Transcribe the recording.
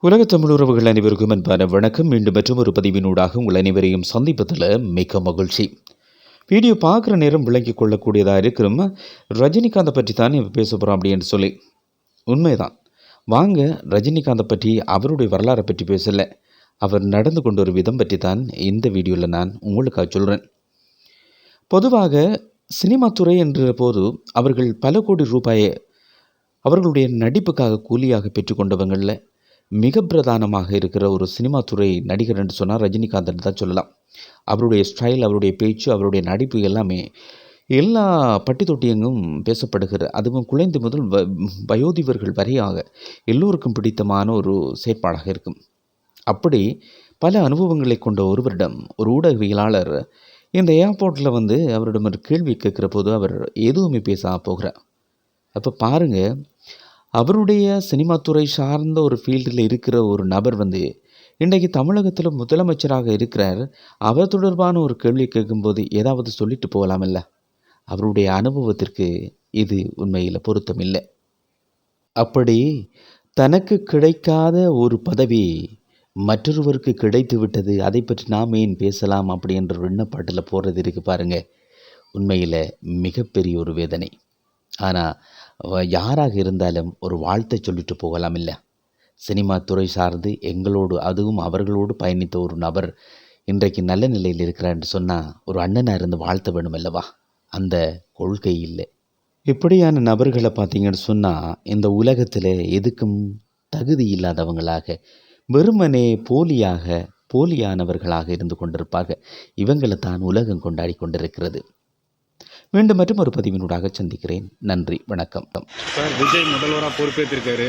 உலகத் தமிழ் உறவுகள் அனைவருக்கும் அன்பான வணக்கம். மீண்டும் மற்றும் ஒரு பதிவினூடாக உங்கள் அனைவரையும் சந்திப்பதில் மிக்க மகிழ்ச்சி. வீடியோ பார்க்குற நேரம் விளங்கி கொள்ளக்கூடியதாக இருக்கிறோம். ரஜினிகாந்தை பற்றி தான் இப்போ பேச போகிறோம் அப்படின்னு சொல்லி. உண்மைதான். வாங்க ரஜினிகாந்தை பற்றி அவருடைய வரலாறை பற்றி பேசலை, அவர் நடந்து கொண்ட ஒரு விதம் பற்றி தான் இந்த வீடியோவில் நான் உங்களுக்காக சொல்கிறேன். பொதுவாக சினிமா துறை என்ற போது அவர்கள் பல கோடி ரூபாயை அவர்களுடைய நடிப்புக்காக கூலியாக பெற்றுக்கொண்டவங்களில் மிக பிரதானமாக இருக்கிற ஒரு சினிமா துறை நடிகர் என்று சொன்னால் ரஜினிகாந்த் தான் சொல்லலாம். அவருடைய ஸ்டைல், அவருடைய பேச்சு, அவருடைய நடிப்பு எல்லாமே எல்லா பட்டி தொட்டியெங்கும் பேசப்படுகிற, அதுவும் குழந்தை முதல் வயோதிபர்கள் வரையாக எல்லோருக்கும் பிடித்தமான ஒரு செயற்பாடாக இருக்கும். அப்படி பல அனுபவங்களை கொண்ட ஒருவரிடம் ஒரு ஊடகவியலாளர் இந்த ஏர்போர்ட்டில் அவரிடம் ஒரு கேள்வி கேட்குற போது அவர் எதுவுமே பேச போகிறார். அப்போ பாருங்கள், அவருடைய சினிமா துறை சார்ந்த ஒரு ஃபீல்டில் இருக்கிற ஒரு நபர் இன்றைக்கு தமிழகத்தில் முதலமைச்சராக இருக்கிறார். அவர் தொடர்பான ஒரு கேள்வி கேட்கும்போது ஏதாவது சொல்லிட்டு போகலாமில்ல. அவருடைய அனுபவத்திற்கு இது உண்மையில் பொருத்தம் இல்லை. அப்படி தனக்கு கிடைக்காத ஒரு பதவி மற்றொருவருக்கு கிடைத்து விட்டது, அதை பற்றி நாம் ஏன் பேசலாம் அப்படின்ற ஒரு எண்ணப்பாட்டில் போகிறது இருக்குது பாருங்கள். உண்மையில் மிகப்பெரிய ஒரு வேதனை. ஆனால் யாராக இருந்தாலும் ஒரு வாழ்த்தை சொல்லிட்டு போகலாம் இல்லை. சினிமா துறை சார்ந்து எங்களோடு, அதுவும் அவர்களோடு பயணித்த ஒரு நபர் இன்றைக்கு நல்ல நிலையில் இருக்கிறான்னு சொன்னால் ஒரு அண்ணனாக இருந்து வாழ்த்த வேணும் அல்லவா? அந்த கொள்கை இல்லை. இப்படியான நபர்களை பார்த்தீங்கன்னு சொன்னால் இந்த உலகத்தில் எதுக்கும் தகுதி இல்லாதவங்களாக, வெறுமனே போலியானவர்களாக இருந்து கொண்டிருப்பார்கள். இவங்களை தான் உலகம் கொண்டாடி கொண்டிருக்கிறது. மீண்டும் மற்றும் ஒரு பதிவினூடாக சந்திக்கிறேன். நன்றி, வணக்கம். சார், விஜய் முதல்வராக பொறுப்பேற்றிருக்காரு.